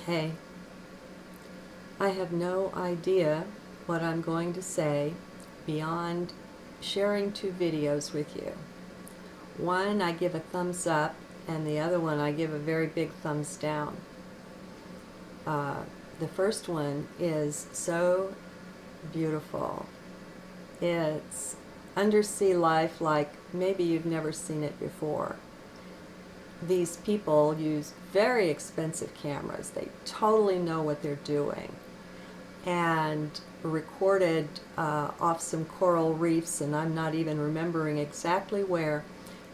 Hey, I have no idea what I'm going to say beyond sharing two videos with you. One I give a thumbs up, and the other one I give a very big thumbs down. The first one is so beautiful. It's undersea life like maybe you've never seen it before. These people use very expensive cameras. They totally know what they're doing. And recorded off some coral reefs, and I'm not even remembering exactly where.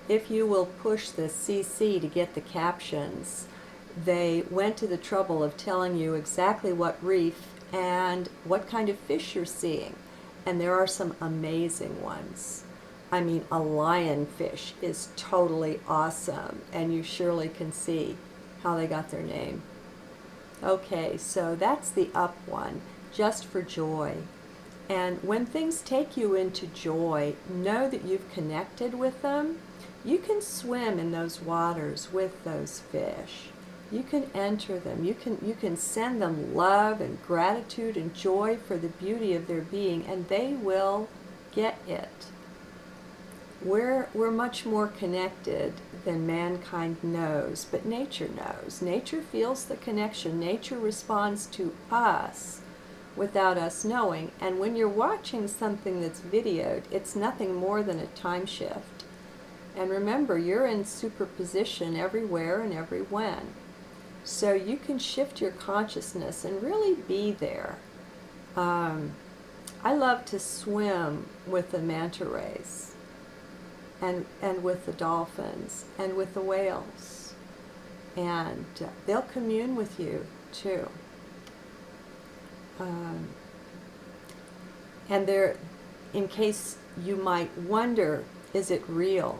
If you will push the CC to get the captions, they went to the trouble of telling you exactly what reef and what kind of fish you're seeing. And there are some amazing ones. I mean, a lionfish is totally awesome, and you surely can see how they got their name. Okay, so that's the up one, just for joy. And when things take you into joy, know that you've connected with them. You can swim in those waters with those fish. You can enter them. You can send them love and gratitude and joy for the beauty of their being, and they will get it. We're much more connected than mankind knows, but nature knows. Nature feels the connection. Nature responds to us without us knowing. And when you're watching something that's videoed, it's nothing more than a time shift. And remember, you're in superposition everywhere and every when. So you can shift your consciousness and really be there. I love to swim with the manta rays. And with the dolphins and with the whales, and they'll commune with you too. And there, in case you might wonder, is it real?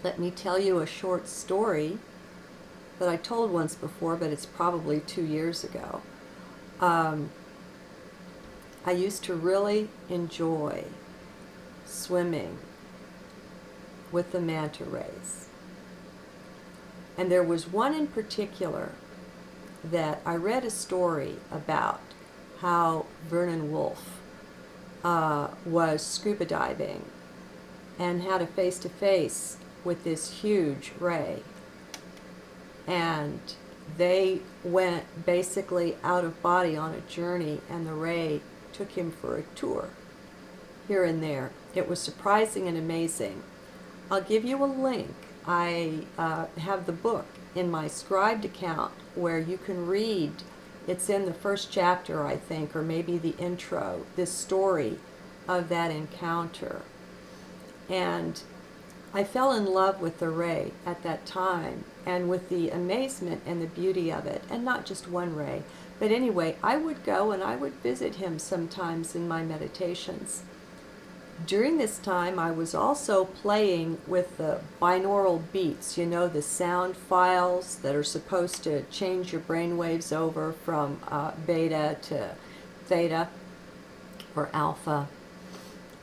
Let me tell you a short story that I told once before, but it's probably 2 years ago. I used to really enjoy swimming with the manta rays. And there was one in particular that I read a story about how Vernon Woolf was scuba diving and had a face-to-face with this huge ray. And they went basically out of body on a journey, and the ray took him for a tour here and there. It was surprising and amazing. I'll give you a link. I have the book in my Scribed account where you can read. It's in the first chapter, I think, or maybe the intro, this story of that encounter. And I fell in love with the ray at that time, and with the amazement and the beauty of it, and not just one ray. But anyway, I would go and I would visit him sometimes in my meditations. During this time, I was also playing with the binaural beats, you know, the sound files that are supposed to change your brain waves over from beta to theta or alpha.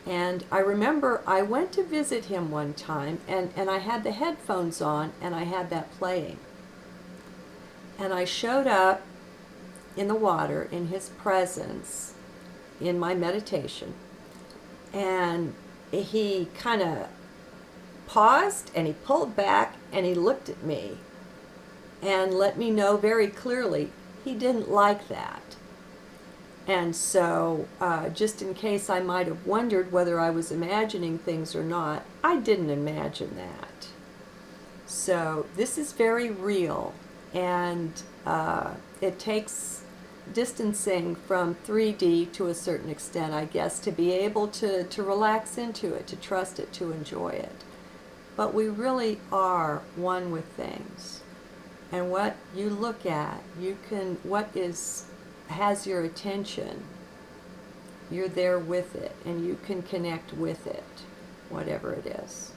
And I remember I went to visit him one time, and I had the headphones on, and I had that playing. And I showed up in the water in his presence in my meditation. And he kind of paused, and he pulled back, and he looked at me and let me know very clearly he didn't like that. And so just in case I might have wondered whether I was imagining things or not, I didn't imagine that. So this is very real, and it takes distancing from 3D to a certain extent, I guess, to be able to relax into it, to trust it, to enjoy it. But we really are one with things. And what you look at, has your attention, you're there with it, and you can connect with it, whatever it is.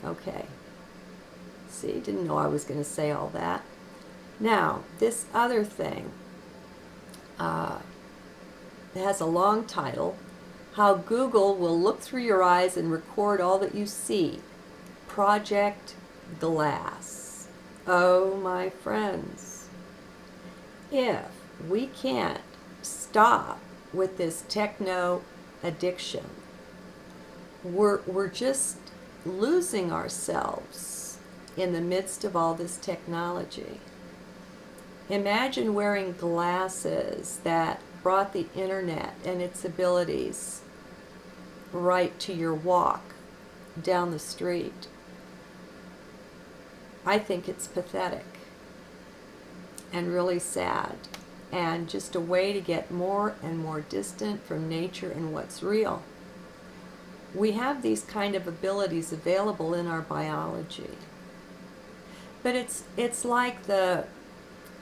Okay. See, didn't know I was going to say all that. Now, this other thing, it has a long title, How Google Will Look Through Your Eyes and Record All That You See, Project Glass. Oh, my friends, if we can't stop with this techno addiction, we're just losing ourselves in the midst of all this technology. Imagine wearing glasses that brought the internet and its abilities right to your walk down the street. I think it's pathetic and really sad, and just a way to get more and more distant from nature and what's real. We have these kind of abilities available in our biology. But it's like the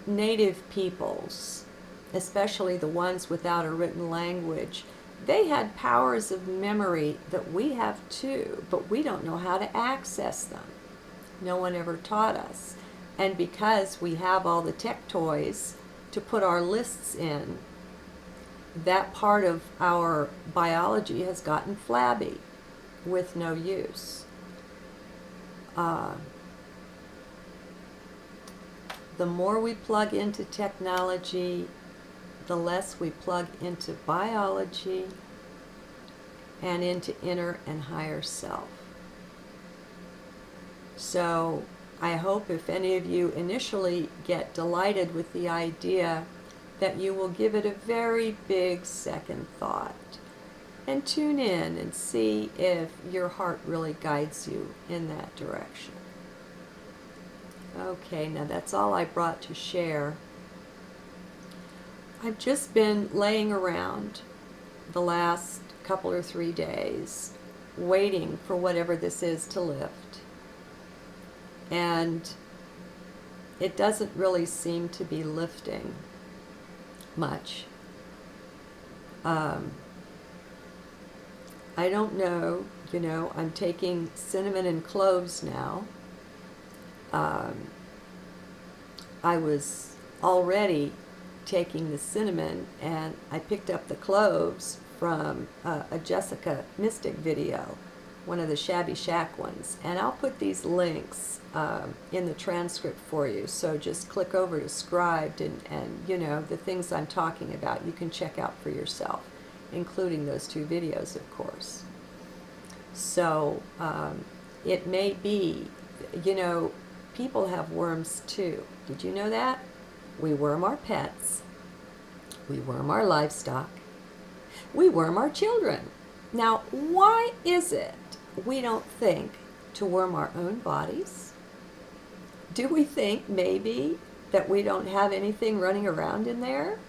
native peoples, especially the ones without a written language. They had powers of memory that we have too, but we don't know how to access them. No one ever taught us. And because we have all the tech toys to put our lists in, that part of our biology has gotten flabby with no use. The more we plug into technology, the less we plug into biology and into inner and higher self. So I hope if any of you initially get delighted with the idea, that you will give it a very big second thought and tune in and see if your heart really guides you in that direction. Okay, now that's all I brought to share. I've just been laying around the last couple or 3 days waiting for whatever this is to lift. And it doesn't really seem to be lifting much. I don't know, I'm taking cinnamon and cloves now. I was already taking the cinnamon, and I picked up the cloves from a Jessica Mystic video, one of the Shabby Shack ones, and I'll put these links in the transcript for you, so just click over to Scribed, and the things I'm talking about you can check out for yourself, including those 2 videos, of course. So it may be, people have worms too. Did you know that? We worm our pets. We worm our livestock. We worm our children. Now, why is it we don't think to worm our own bodies? Do we think maybe that we don't have anything running around in there?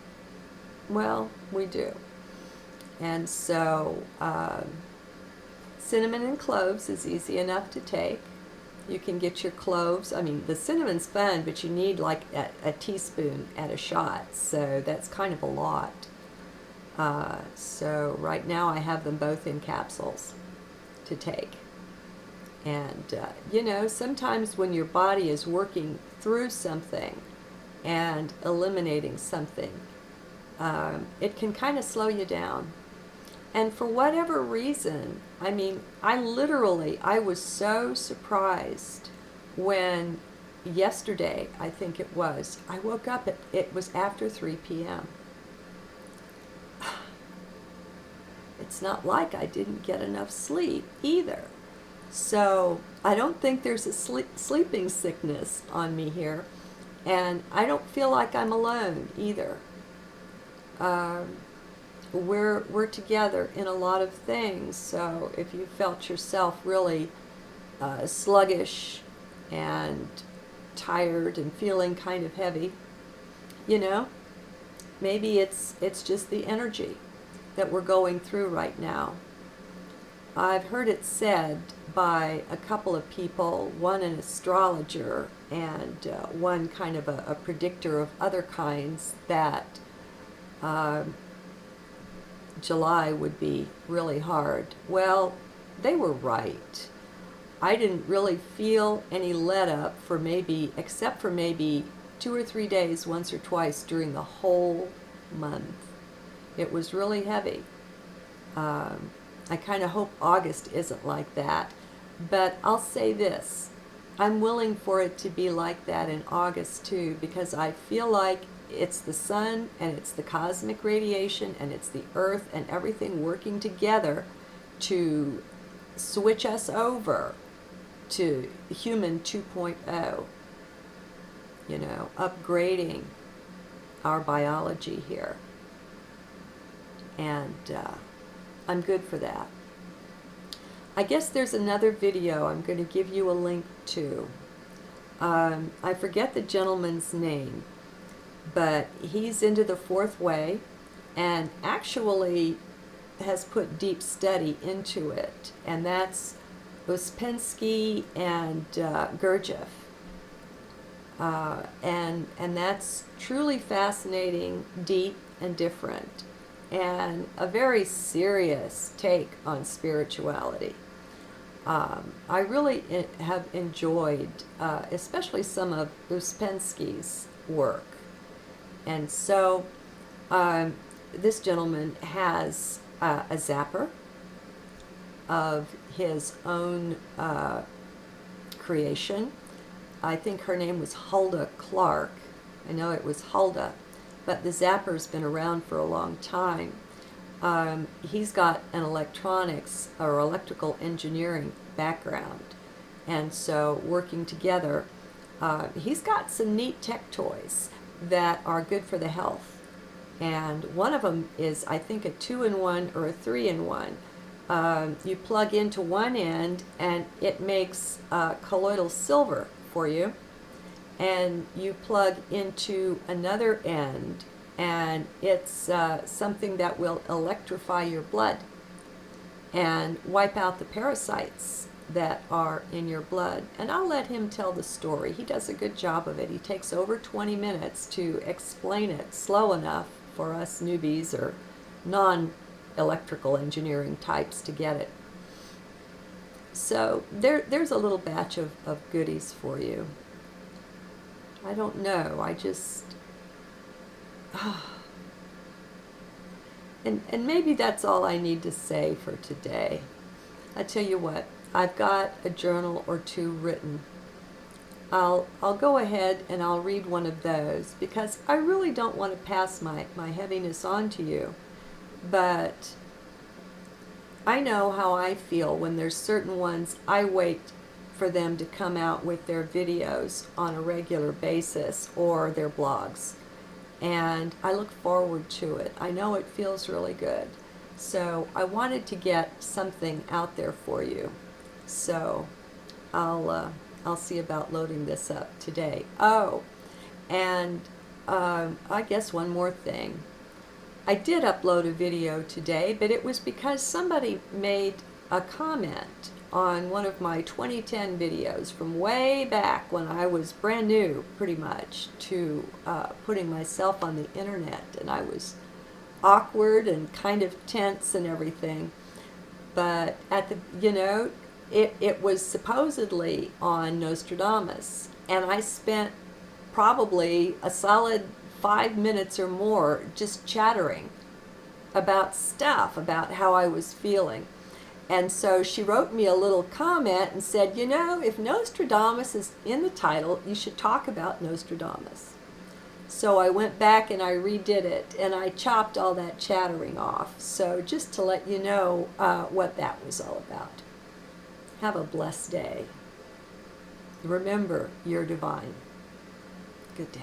Well, we do. And so cinnamon and cloves is easy enough to take. You can get your cloves. The cinnamon's fun, but you need like a teaspoon at a shot, so that's kind of a lot. So right now I have them both in capsules to take. And, sometimes when your body is working through something and eliminating something, it can kind of slow you down. And for whatever reason, I was so surprised when yesterday, I think it was, I woke up, it was after 3 p.m. It's not like I didn't get enough sleep either. So I don't think there's a sleeping sickness on me here, and I don't feel like I'm alone either. We're together in a lot of things, so if you felt yourself really sluggish and tired and feeling kind of heavy, maybe it's just the energy that we're going through right now. I've heard it said by a couple of people, one an astrologer and one kind of a predictor of other kinds, that July would be really hard. Well, they were right. I didn't really feel any let up for except for maybe 2 or 3 days, once or twice during the whole month. It was really heavy. I kind of hope August isn't like that. But I'll say this, I'm willing for it to be like that in August too, because I feel like it's the sun, and it's the cosmic radiation, and it's the earth, and everything working together to switch us over to human 2.0, you know, upgrading our biology here. And I'm good for that. I guess there's another video I'm going to give you a link to. I forget the gentleman's name, but he's into the fourth way and actually has put deep study into it, and that's Uspensky and Gurdjieff. And that's truly fascinating, deep, and different, and a very serious take on spirituality. I really have enjoyed, especially some of Uspensky's work. And so this gentleman has a zapper of his own creation. I think her name was Hulda Clark. I know it was Hulda, but the zapper's been around for a long time. He's got an electronics or electrical engineering background, and so working together, he's got some neat tech toys that are good for the health. And one of them is, I think, a 2-in-1 or a 3-in-1. You plug into one end and it makes colloidal silver for you, and you plug into another end and it's something that will electrify your blood and wipe out the parasites that are in your blood. And I'll let him tell the story. He does a good job of it. He takes over 20 minutes to explain it slow enough for us newbies or non-electrical engineering types to get it. So there's a little batch of goodies for you. I don't know, I just... And maybe that's all I need to say for today. I tell you what, I've got a journal or two written. I'll go ahead and I'll read one of those, because I really don't want to pass my heaviness on to you. But I know how I feel when there's certain ones I wait for them to come out with their videos on a regular basis or their blogs. And I look forward to it. I know it feels really good. So I wanted to get something out there for you. So I'll see about loading this up today. Oh, and I guess one more thing. I did upload a video today, but it was because somebody made a comment on one of my 2010 videos from way back when I was brand new, pretty much, to putting myself on the internet, and I was awkward and kind of tense and everything. But at the, you know, it was supposedly on Nostradamus, and I spent probably a solid 5 minutes or more just chattering about stuff, about how I was feeling. And so she wrote me a little comment and said, you know, if Nostradamus is in the title, you should talk about Nostradamus. So I went back and I redid it, and I chopped all that chattering off. So just to let you know what that was all about. Have a blessed day. Remember, you're divine. Good day.